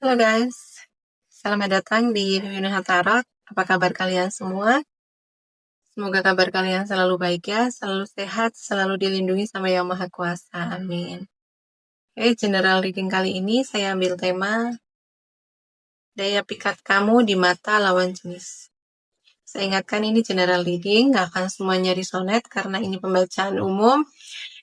Halo guys, selamat datang di Yuna Tarot. Apa kabar kalian semua? Semoga kabar kalian selalu baik ya, selalu sehat, selalu dilindungi sama Yang Maha Kuasa. Amin. General reading kali ini saya ambil tema daya pikat kamu di mata lawan jenis. Saya ingatkan ini general reading, nggak akan semuanya resonate karena ini pembacaan umum.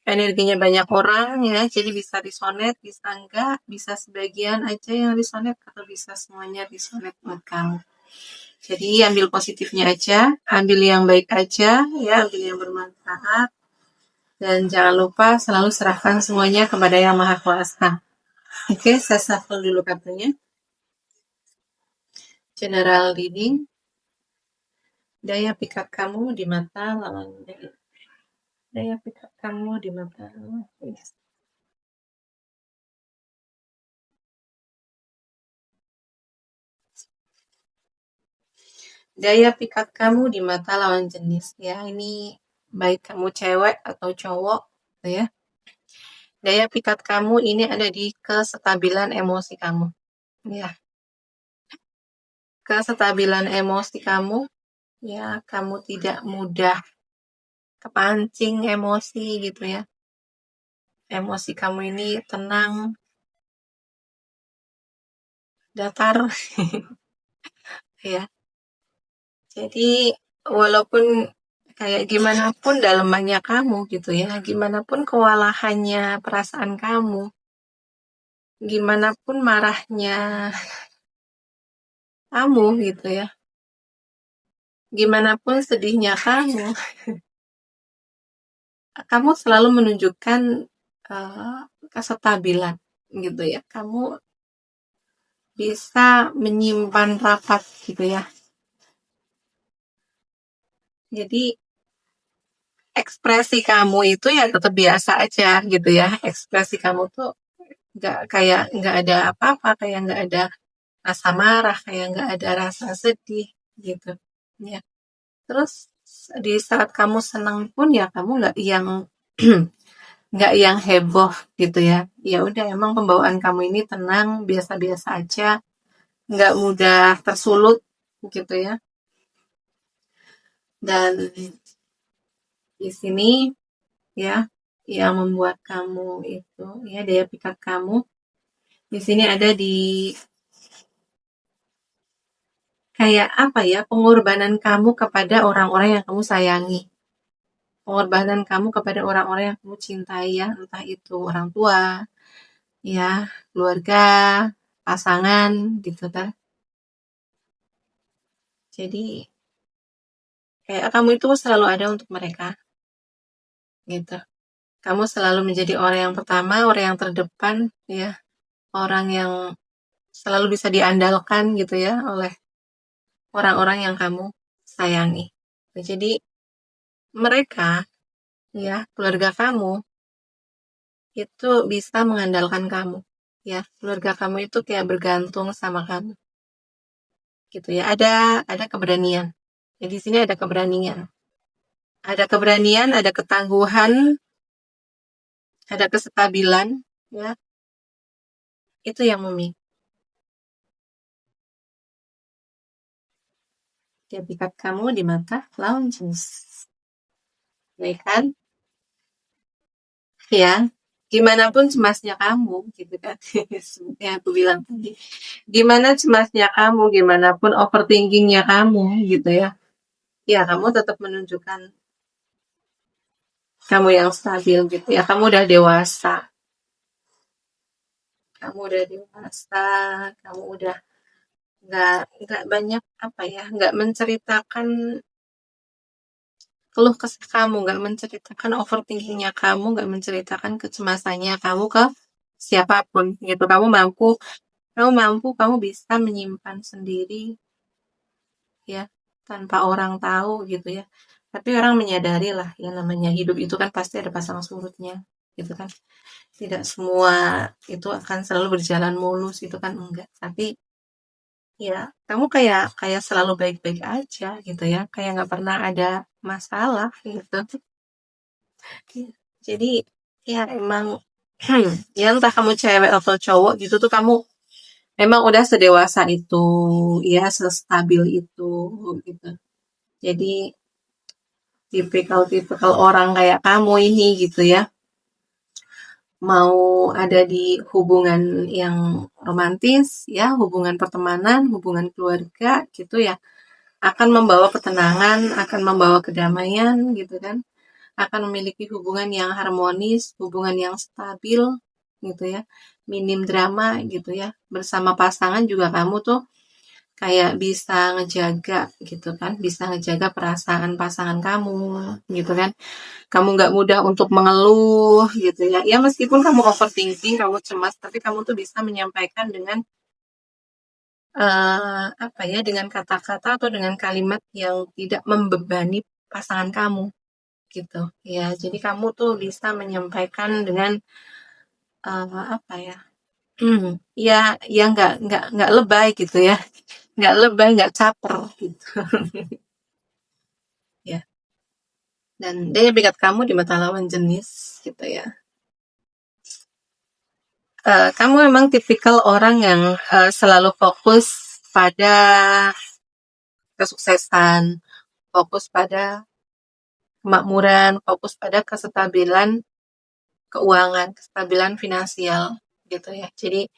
Energinya banyak orang ya, jadi bisa resonate, bisa enggak, bisa sebagian aja yang resonate, atau bisa semuanya resonate buat kamu. Jadi ambil positifnya aja, ambil yang baik aja, ya, ambil yang bermanfaat. Dan jangan lupa selalu serahkan semuanya kepada Yang Maha Kuasa. Oke, saya shuffle dulu kartunya. General reading. Daya pikat kamu di mata lawan jenis. Daya pikat kamu di mata lawan jenis. Daya pikat kamu di mata lawan jenis, ya, ini baik kamu cewek atau cowok, ya. Daya pikat kamu ini ada di kestabilan emosi kamu, ya. Kestabilan emosi kamu, ya, kamu tidak mudah kepancing emosi gitu ya. Emosi kamu ini tenang, datar, ya. Jadi walaupun kayak gimana pun dalemannya kamu gitu ya, gimana pun kewalahannya perasaan kamu, gimana pun marahnya kamu gitu ya, gimana pun sedihnya kamu selalu menunjukkan kestabilan gitu ya. Kamu bisa menyimpan rapat gitu ya. Jadi ekspresi kamu itu ya tetap biasa aja gitu ya. Ekspresi kamu tuh nggak ada apa-apa, kayak nggak ada rasa marah, kayak nggak ada rasa sedih gitu ya. Terus di saat kamu senang pun ya kamu nggak yang nggak yang heboh gitu ya. Ya udah, emang pembawaan kamu ini tenang, biasa-biasa aja, nggak mudah tersulut gitu ya. Dan di sini ya, yang membuat kamu itu ya, daya pikat kamu di sini ada di kayak apa ya, pengorbanan kamu kepada orang-orang yang kamu sayangi, pengorbanan kamu kepada orang-orang yang kamu cintai ya, entah itu orang tua ya, keluarga, pasangan gitu kan. Jadi kayak kamu itu selalu ada untuk mereka gitu. Kamu selalu menjadi orang yang pertama, orang yang terdepan ya, orang yang selalu bisa diandalkan gitu ya oleh orang-orang yang kamu sayangi. Jadi mereka ya, keluarga kamu itu bisa mengandalkan kamu ya. Keluarga kamu itu kayak bergantung sama kamu gitu ya. Ada keberanian. Jadi di sini ada keberanian. Ada keberanian, ada ketangguhan, ada kestabilan ya. Itu yang memikat. Dia pikat kamu di mata lawan jenis. Baik kan? Ya, gimana pun cemasnya kamu gitu kan. Yang aku bilang tadi. Gimana cemasnya kamu, gimana pun overthinkingnya kamu gitu ya. Ya, kamu tetap menunjukkan kamu yang stabil gitu ya. Kamu udah dewasa. Kamu udah dewasa, kamu udah nggak banyak apa ya, nggak menceritakan keluh kesah kamu, nggak menceritakan overthinkingnya kamu, nggak menceritakan kecemasannya kamu ke siapapun gitu. Kamu bisa menyimpan sendiri ya, tanpa orang tahu gitu ya. Tapi orang menyadari lah, yang namanya hidup itu kan pasti ada pasang surutnya gitu kan. Tidak semua itu akan selalu berjalan mulus itu kan, enggak. Tapi ya kamu kayak kayak selalu baik-baik aja gitu ya, kayak nggak pernah ada masalah gitu. Jadi ya emang ya entah kamu cewek atau cowok gitu tuh, kamu memang udah sedewasa itu, ya sestabil itu gitu. Jadi tipikal orang kayak kamu ini gitu ya, mau ada di hubungan yang romantis ya, hubungan pertemanan, hubungan keluarga gitu ya, akan membawa ketenangan, akan membawa kedamaian gitu kan, akan memiliki hubungan yang harmonis, hubungan yang stabil gitu ya, minim drama gitu ya. Bersama pasangan juga kamu tuh kayak bisa ngejaga gitu kan, bisa ngejaga perasaan pasangan kamu gitu kan. Kamu nggak mudah untuk mengeluh gitu ya. Ya meskipun kamu overthinking, kamu cemas, tapi kamu tuh bisa menyampaikan dengan apa ya, dengan kata-kata atau dengan kalimat yang tidak membebani pasangan kamu gitu. Ya, jadi kamu tuh bisa menyampaikan dengan apa ya? Ya, ya nggak lebay gitu ya, nggak lebay, nggak caper gitu. Ya, dan daya pikat kamu di mata lawan jenis gitu ya. Kamu memang tipikal orang yang selalu fokus pada kesuksesan, fokus pada kemakmuran, fokus pada kestabilan keuangan, kestabilan finansial gitu ya. Jadi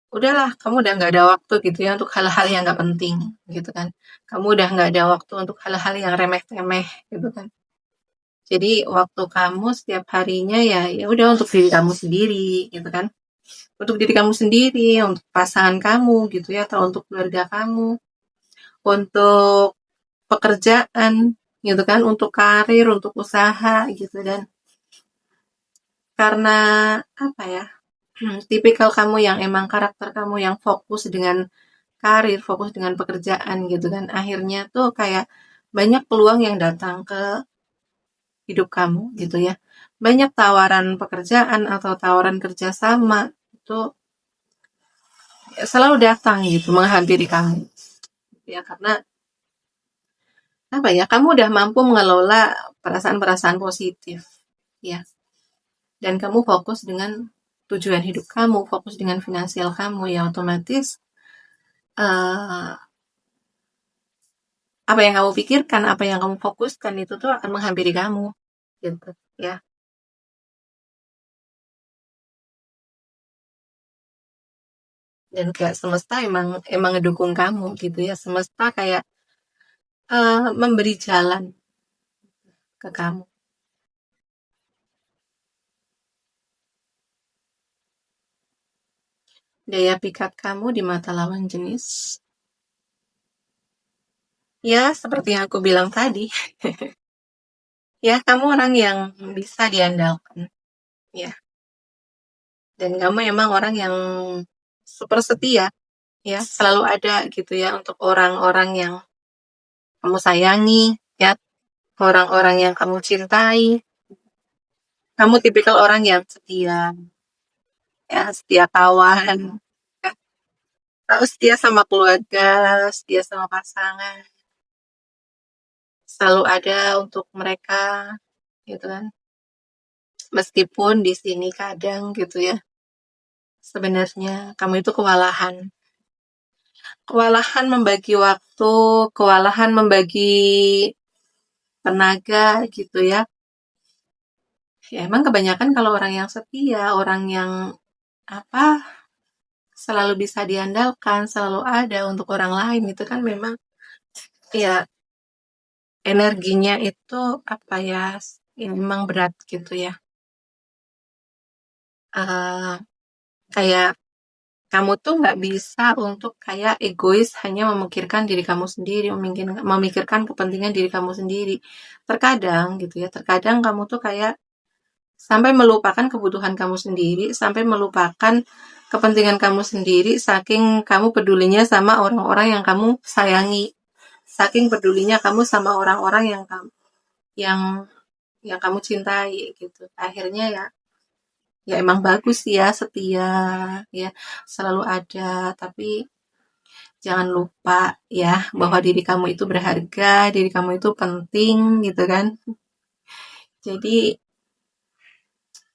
udahlah, kamu udah nggak ada waktu gitu ya untuk hal-hal yang nggak penting gitu kan. Kamu udah nggak ada waktu untuk hal-hal yang remeh-temeh gitu kan. Jadi waktu kamu setiap harinya ya ya udah untuk diri kamu sendiri gitu kan. Untuk diri kamu sendiri, untuk pasangan kamu gitu ya, atau untuk keluarga kamu, untuk pekerjaan gitu kan, untuk karir, untuk usaha gitu. Dan karena apa ya, tipikal kamu yang emang karakter kamu yang fokus dengan karir, fokus dengan pekerjaan gitu kan, akhirnya tuh kayak banyak peluang yang datang ke hidup kamu gitu ya. Banyak tawaran pekerjaan atau tawaran kerjasama itu selalu datang gitu menghampiri kamu ya, karena apa ya, kamu udah mampu mengelola perasaan-perasaan positif ya, dan kamu fokus dengan tujuan hidup kamu, fokus dengan finansial kamu, ya otomatis uh, apa yang kamu pikirkan, apa yang kamu fokuskan itu tuh akan menghampiri kamu gitu ya. Dan kayak semesta emang emang ngedukung kamu gitu ya, semesta kayak memberi jalan ke kamu. Daya pikat kamu di mata lawan jenis, ya seperti yang aku bilang tadi, ya kamu orang yang bisa diandalkan ya, dan kamu emang orang yang super setia ya, selalu ada gitu ya untuk orang-orang yang kamu sayangi ya, orang-orang yang kamu cintai. Kamu tipikal orang yang setia ya, setia kawan ya. Tahu setia sama keluarga, setia sama pasangan, selalu ada untuk mereka gitu kan. Meskipun di sini kadang gitu ya, sebenarnya kamu itu kewalahan. Kewalahan membagi waktu, kewalahan membagi tenaga gitu ya. Ya emang kebanyakan kalau orang yang setia, orang yang apa, selalu bisa diandalkan, selalu ada untuk orang lain itu kan memang ya energinya itu apa ya, ya memang berat gitu ya. Eh kayak kamu tuh nggak bisa untuk kayak egois hanya memikirkan diri kamu sendiri, memikirkan kepentingan diri kamu sendiri. Terkadang gitu ya, terkadang kamu tuh kayak sampai melupakan kebutuhan kamu sendiri, sampai melupakan kepentingan kamu sendiri, saking kamu pedulinya sama orang-orang yang kamu sayangi, saking pedulinya kamu sama orang-orang yang yang kamu cintai gitu. Akhirnya ya ya emang bagus ya setia ya, selalu ada, tapi jangan lupa ya bahwa diri kamu itu berharga, diri kamu itu penting gitu kan. Jadi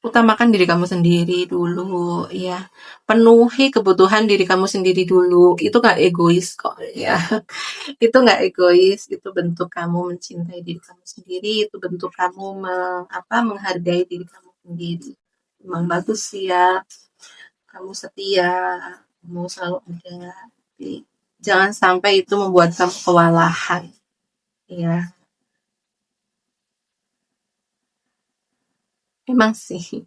utamakan diri kamu sendiri dulu, ya. Penuhi kebutuhan diri kamu sendiri dulu. Itu gak egois kok, ya. Itu gak egois, itu bentuk kamu mencintai diri kamu sendiri, itu bentuk kamu menghargai diri kamu sendiri. Memang bagus sih ya, kamu setia, kamu selalu ada. Tapi jangan sampai itu membuat kamu kewalahan, ya. Emang sih,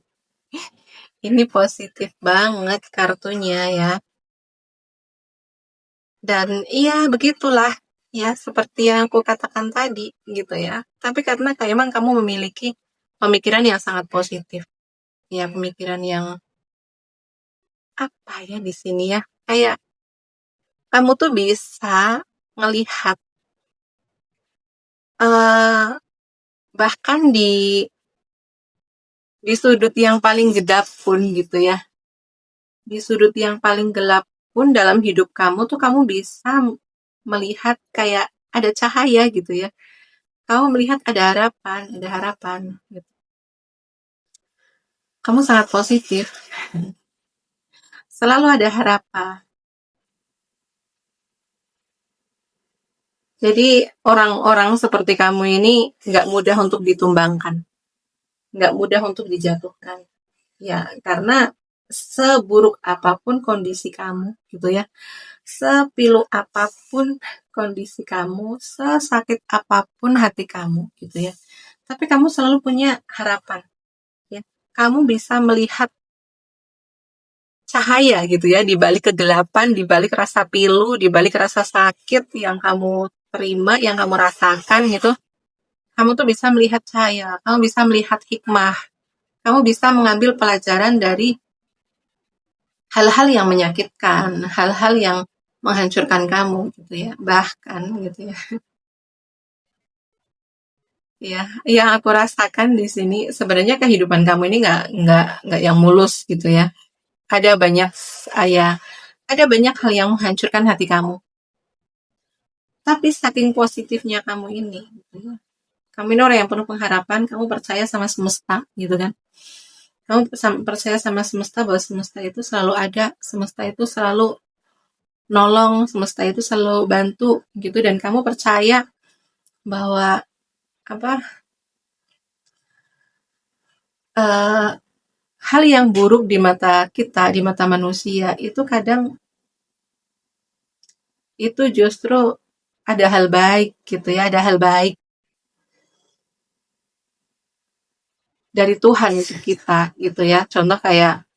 ini positif banget kartunya ya. Dan iya begitulah ya seperti yang aku katakan tadi gitu ya. Tapi karena kayak emang kamu memiliki pemikiran yang sangat positif. Ya pemikiran yang apa ya di sini ya. Kayak kamu tuh bisa ngelihat eh bahkan di sudut yang paling gedap pun gitu ya. Di sudut yang paling gelap pun dalam hidup kamu tuh kamu bisa melihat kayak ada cahaya gitu ya. Kamu melihat ada harapan gitu. Kamu sangat positif. Selalu ada harapan. Jadi orang-orang seperti kamu ini nggak mudah untuk ditumbangkan. Nggak mudah untuk dijatuhkan. Ya, karena seburuk apapun kondisi kamu gitu ya. Sepilu apapun kondisi kamu, sesakit apapun hati kamu gitu ya. Tapi kamu selalu punya harapan ya. Kamu bisa melihat cahaya gitu ya di balik kegelapan, di balik rasa pilu, di balik rasa sakit yang kamu terima, yang kamu rasakan gitu. Kamu tuh bisa melihat cahaya, kamu bisa melihat hikmah, kamu bisa mengambil pelajaran dari hal-hal yang menyakitkan, hal-hal yang menghancurkan kamu gitu ya. Bahkan gitu ya. Ya, yang aku rasakan di sini sebenarnya kehidupan kamu ini nggak yang mulus gitu ya. Ada banyak ya, ada banyak hal yang menghancurkan hati kamu. Tapi saking positifnya kamu ini, gitu ya. Kamu ini orang yang penuh pengharapan, kamu percaya sama semesta, gitu kan. Kamu percaya sama semesta bahwa semesta itu selalu ada, semesta itu selalu nolong, semesta itu selalu bantu, gitu. Dan kamu percaya bahwa apa eh, hal yang buruk di mata kita, di mata manusia itu kadang itu justru ada hal baik gitu ya, ada hal baik dari Tuhan untuk kita gitu ya. Contoh kayak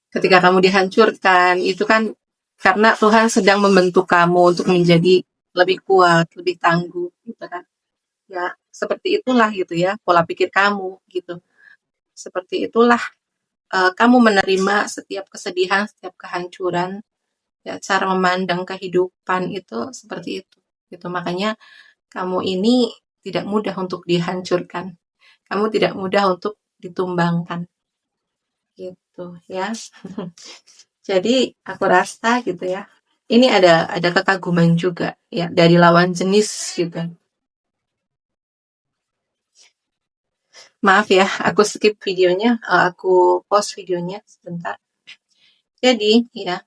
ketika kamu dihancurkan, itu kan karena Tuhan sedang membentuk kamu untuk menjadi lebih kuat, lebih tangguh gitu kan. Ya, seperti itulah gitu ya pola pikir kamu gitu. Seperti itulah kamu menerima setiap kesedihan, setiap kehancuran, ya cara memandang kehidupan itu seperti itu. Gitu. Makanya kamu ini tidak mudah untuk dihancurkan. Kamu tidak mudah untuk ditumbangkan gitu ya. Jadi aku rasa gitu ya. Ini ada kekaguman juga ya dari lawan jenis gitu. Maaf ya, aku skip videonya, aku pause videonya sebentar. Jadi ya,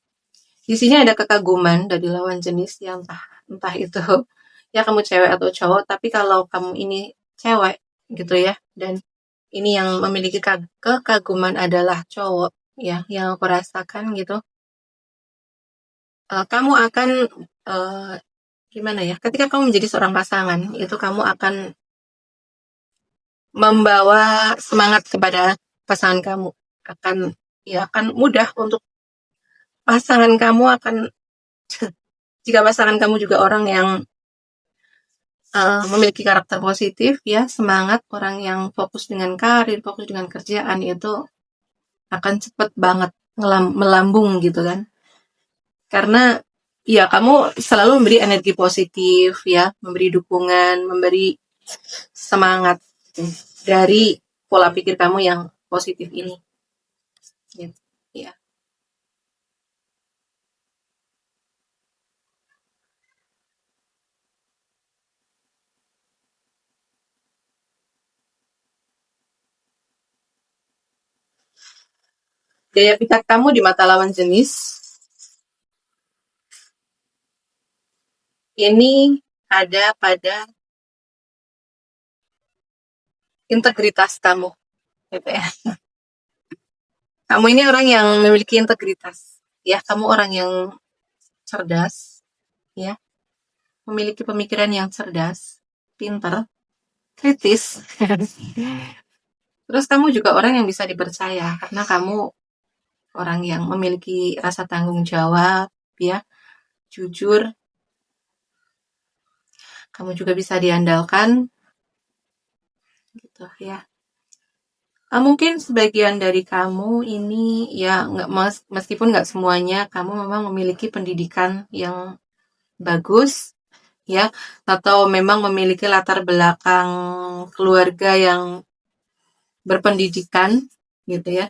di sini ada kekaguman dari lawan jenis yang entah itu ya kamu cewek atau cowok, tapi kalau kamu ini cewek gitu ya, dan ini yang memiliki kekaguman adalah cowok ya, yang aku rasakan gitu. Kamu akan uh, gimana ya? Ketika kamu menjadi seorang pasangan, itu kamu akan membawa semangat kepada pasangan kamu. Akan mudah untuk pasangan kamu akan jika pasangan kamu juga orang yang memiliki karakter positif ya, semangat, orang yang fokus dengan karir, fokus dengan kerjaan itu akan cepet banget melambung gitu kan. Karena ya kamu selalu memberi energi positif ya, memberi dukungan, memberi semangat gitu, dari pola pikir kamu yang positif ini gitu. Ya. Daya pikat kamu di mata lawan jenis ini ada pada integritas kamu, gitu ya. Kamu ini orang yang memiliki integritas, ya. Kamu orang yang cerdas, ya. Memiliki pemikiran yang cerdas, pinter, kritis. Terus kamu juga orang yang bisa dipercaya karena kamu orang yang memiliki rasa tanggung jawab, ya, jujur. Kamu juga bisa diandalkan, gitu ya. Mungkin sebagian dari kamu ini ya nggak meskipun nggak semuanya, kamu memang memiliki pendidikan yang bagus, ya, atau memang memiliki latar belakang keluarga yang berpendidikan, gitu ya.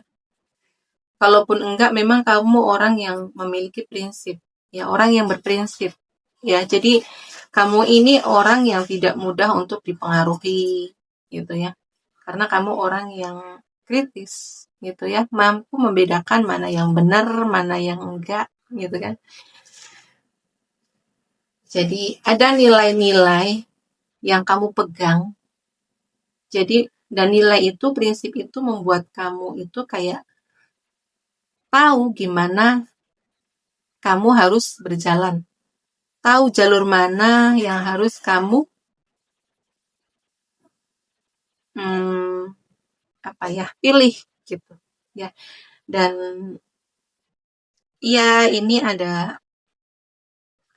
Kalaupun enggak, memang kamu orang yang memiliki prinsip, ya, orang yang berprinsip, ya. Jadi kamu ini orang yang tidak mudah untuk dipengaruhi, gitu ya. Karena kamu orang yang kritis, gitu ya, mampu membedakan mana yang benar, mana yang enggak, gitu kan. Jadi ada nilai-nilai yang kamu pegang. Jadi dan nilai itu, prinsip itu membuat kamu itu kayak tahu gimana kamu harus berjalan. Tahu jalur mana yang harus kamu pilih, gitu ya. Dan ya, ini ada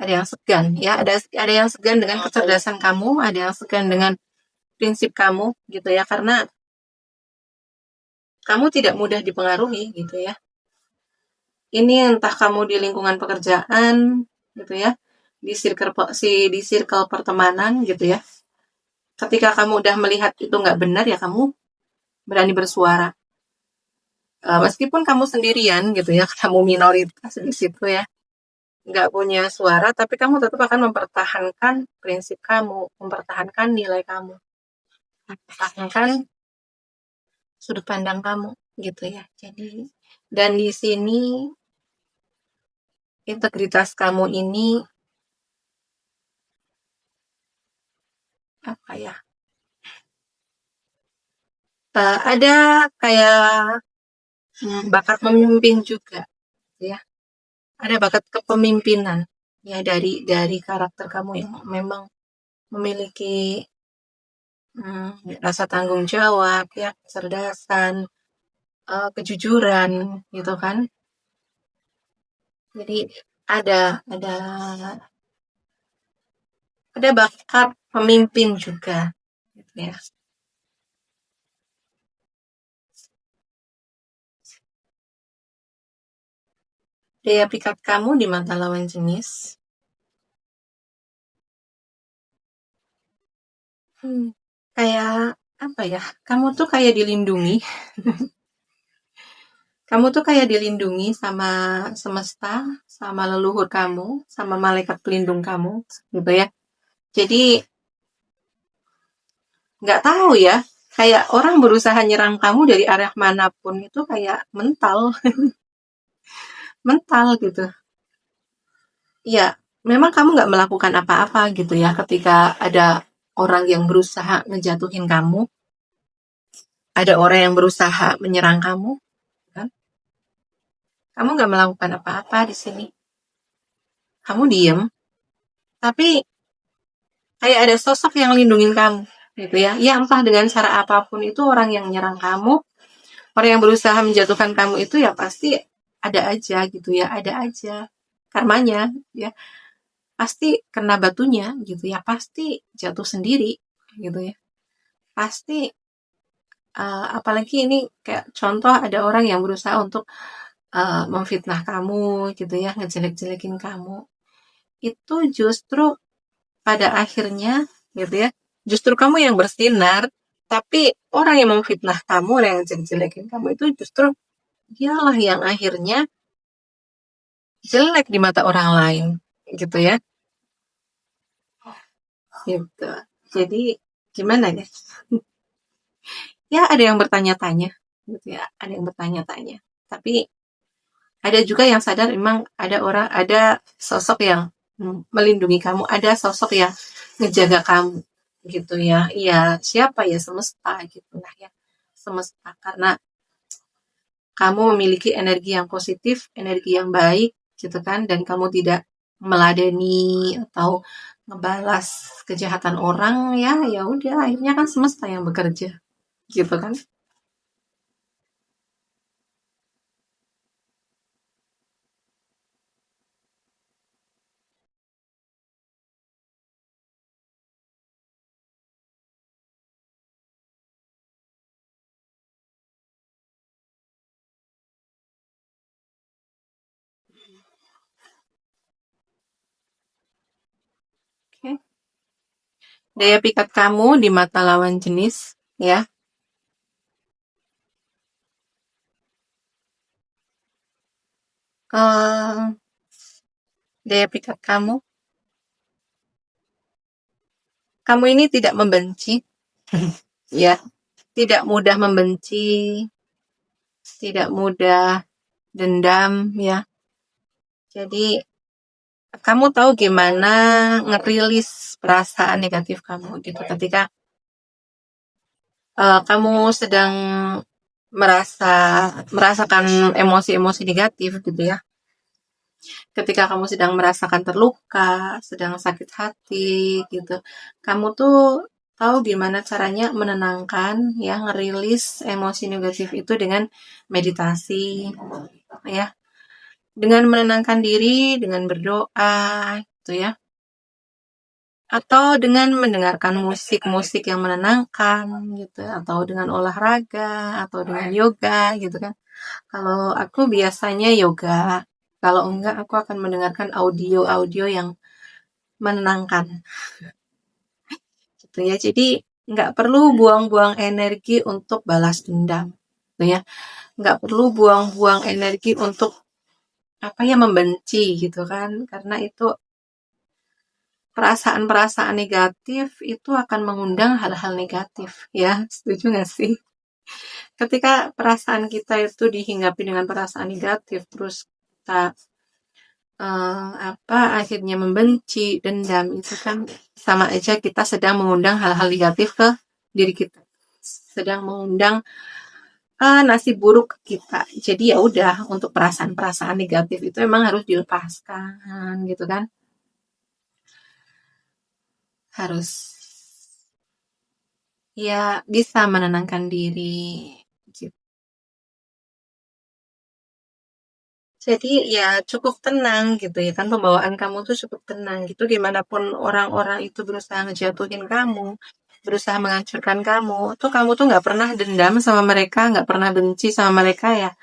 yang segan, ya, ada yang segan dengan kecerdasan kamu, ada yang segan dengan prinsip kamu, gitu ya, karena kamu tidak mudah dipengaruhi, gitu ya. Ini entah kamu di lingkungan pekerjaan, gitu ya, di circle pertemanan, gitu ya. Ketika kamu udah melihat itu nggak benar, ya kamu berani bersuara. Meskipun kamu sendirian, gitu ya, kamu minoritas di situ ya, nggak punya suara, tapi kamu tetap akan mempertahankan prinsip kamu, mempertahankan nilai kamu, mempertahankan sudut pandang kamu, gitu ya. Jadi, dan di sini integritas kamu ini apa ya? Ada kayak bakat memimpin juga, ya. Ada bakat kepemimpinan, ya, dari karakter kamu yang memang memiliki rasa tanggung jawab, ya, kecerdasan, kejujuran, gitu kan. Jadi ada bakat pemimpin juga, gitu ya. Daya pikat kamu di mata lawan jenis kayak apa ya? Kamu tuh kayak dilindungi. Kamu tuh kayak dilindungi sama semesta, sama leluhur kamu, sama malaikat pelindung kamu, gitu ya. Jadi nggak tahu ya, kayak orang berusaha nyerang kamu dari arah manapun itu kayak mental, mental gitu. Ya, memang kamu nggak melakukan apa-apa gitu ya ketika ada orang yang berusaha ngejatuhin kamu, ada orang yang berusaha menyerang kamu, kan? Kamu nggak melakukan apa-apa di sini. Kamu diem, tapi kayak ada sosok yang lindungin kamu, gitu ya. Ya, entah dengan cara apapun itu, orang yang nyerang kamu, orang yang berusaha menjatuhkan kamu itu ya pasti ada aja, gitu ya, ada aja karmanya, ya. Pasti kena batunya, gitu ya, pasti jatuh sendiri, gitu ya. Pasti apalagi ini kayak contoh ada orang yang berusaha untuk memfitnah kamu, gitu ya, ngejelek-jelekin kamu. Itu justru pada akhirnya, gitu ya, justru kamu yang bersinar, tapi orang yang memfitnah kamu, orang yang jelek-jelekin kamu itu justru dialah yang akhirnya jelek di mata orang lain, gitu ya. Gitu. Jadi gimana ya? Ya, ada yang bertanya-tanya, gitu ya, ada yang bertanya-tanya. Tapi Ada juga yang sadar memang ada sosok yang melindungi kamu, ada sosok yang ngejaga kamu gitu ya. Iya, siapa ya, semesta gitu lah ya. Semesta, karena kamu memiliki energi yang positif, energi yang baik gitu kan, dan kamu tidak meladeni atau ngebalas kejahatan orang, ya ya udah, akhirnya kan semesta yang bekerja gitu kan. Oke. Daya pikat kamu di mata lawan jenis, ya. eh Daya pikat kamu ini tidak membenci, ya, tidak mudah membenci, tidak mudah dendam, ya. Jadi kamu tahu gimana ngerilis perasaan negatif kamu gitu ketika kamu sedang merasakan emosi-emosi negatif gitu ya. Ketika kamu sedang merasakan terluka, sedang sakit hati gitu, kamu tuh tahu gimana caranya menenangkan ya, ngerilis emosi negatif itu dengan meditasi ya, dengan menenangkan diri, dengan berdoa gitu ya, atau dengan mendengarkan musik-musik yang menenangkan gitu, atau dengan olahraga, atau dengan yoga gitu kan. Kalau aku biasanya yoga, kalau enggak aku akan mendengarkan audio-audio yang menenangkan gitu ya. Jadi nggak perlu buang-buang energi untuk balas dendam gitu ya. Nggak perlu buang-buang energi untuk apa ya, membenci gitu kan, karena itu perasaan-perasaan negatif itu akan mengundang hal-hal negatif ya. Setuju nggak sih? Ketika perasaan kita itu dihinggapi dengan perasaan negatif, terus kita akhirnya membenci, dendam, itu kan sama aja kita sedang mengundang hal-hal negatif ke diri kita, sedang mengundang nasib buruk ke kita. Jadi ya udah, untuk perasaan-perasaan negatif itu emang harus dilepaskan gitu kan, harus ya bisa menenangkan diri gitu. Jadi ya cukup tenang gitu ya kan, pembawaan kamu tuh cukup tenang gitu, gimana pun orang-orang itu berusaha ngejatuhin kamu, berusaha menghancurkan kamu tuh, kamu tuh nggak pernah dendam sama mereka, nggak pernah benci sama mereka ya,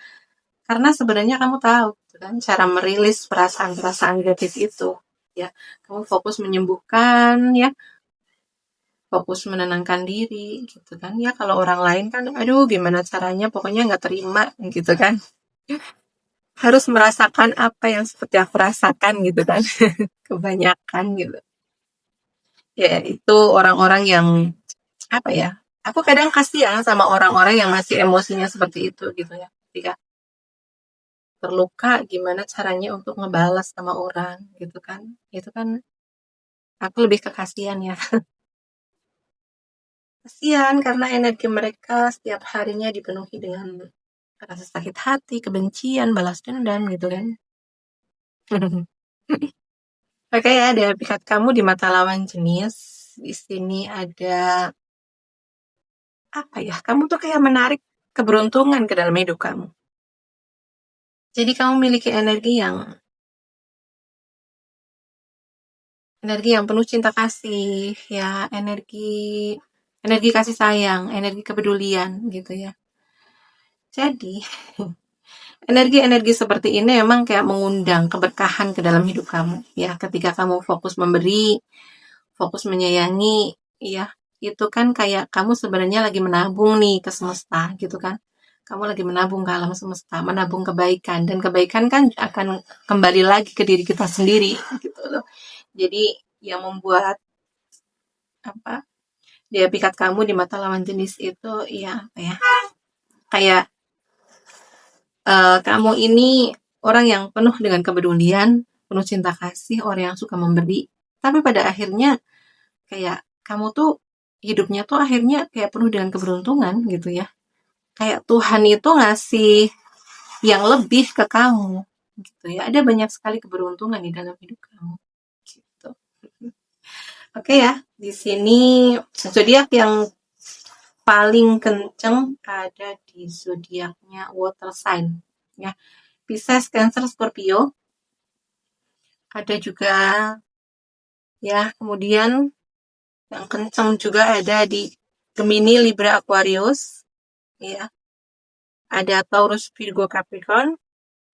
karena sebenarnya kamu tahu gitu kan cara merilis perasaan-perasaan negatif itu ya. Kamu fokus menyembuhkan ya, fokus menenangkan diri gitu kan ya. Kalau orang lain kan aduh gimana caranya, pokoknya nggak terima gitu kan, harus merasakan apa yang seperti aku rasakan gitu kan. Kebanyakan gitu ya, itu orang-orang yang apa ya, aku kadang kasihan sama orang-orang yang masih emosinya seperti itu gitu ya. Ketika terluka gimana caranya untuk ngebalas sama orang gitu kan, itu kan aku lebih ke kasihan ya. Kasihan karena energi mereka setiap harinya dipenuhi dengan rasa sakit hati, kebencian, balas dendam gitu kan. Oke ya, ada pihak kamu di mata lawan jenis. Di sini ada apa ya? Kamu tuh kayak menarik keberuntungan ke dalam hidup kamu. Jadi kamu memiliki energi yang penuh cinta kasih, ya, energi energi kasih sayang, energi kepedulian gitu ya. Jadi energi-energi seperti ini memang kayak mengundang keberkahan ke dalam hidup kamu ya. Ketika kamu fokus memberi, fokus menyayangi, ya, itu kan kayak kamu sebenarnya lagi menabung nih ke semesta gitu kan. Kamu lagi menabung ke alam semesta, menabung kebaikan, dan kebaikan kan akan kembali lagi ke diri kita sendiri gitu loh. Jadi yang membuat apa, dia pikat kamu di mata lawan jenis itu ya apa ya, kayak kamu ini orang yang penuh dengan kepedulian, penuh cinta kasih, orang yang suka memberi. Tapi pada akhirnya kayak kamu tuh hidupnya tuh akhirnya kayak penuh dengan keberuntungan gitu ya. Kayak Tuhan itu ngasih yang lebih ke kamu gitu ya. Ada banyak sekali keberuntungan di dalam hidup kamu gitu. Oke ya, di sini zodiak yang paling kenceng ada di zodiaknya water sign ya. Pisces, Cancer, Scorpio. Ada juga ya, kemudian yang kenceng juga ada di Gemini, Libra, Aquarius ya. Ada Taurus, Virgo, Capricorn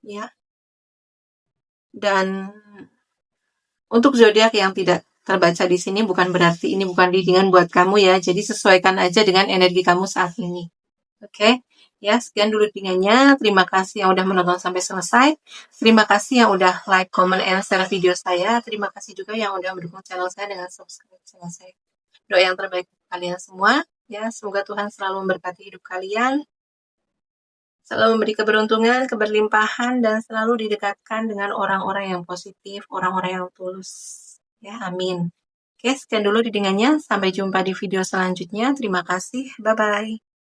ya. Dan untuk zodiak yang tidak terbaca di sini bukan berarti ini bukan readingan buat kamu ya. Jadi sesuaikan aja dengan energi kamu saat ini. Oke, ya sekian dulu readingannya. Terima kasih yang udah menonton sampai selesai. Terima kasih yang udah like, comment, and share video saya. Terima kasih juga yang udah mendukung channel saya dengan subscribe channel saya. Doa yang terbaik untuk kalian semua. Ya, semoga Tuhan selalu memberkati hidup kalian. Selalu memberi keberuntungan, keberlimpahan, dan selalu didekatkan dengan orang-orang yang positif, orang-orang yang tulus. Ya, amin. Oke, sekian dulu readingannya. Sampai jumpa di video selanjutnya. Terima kasih. Bye-bye.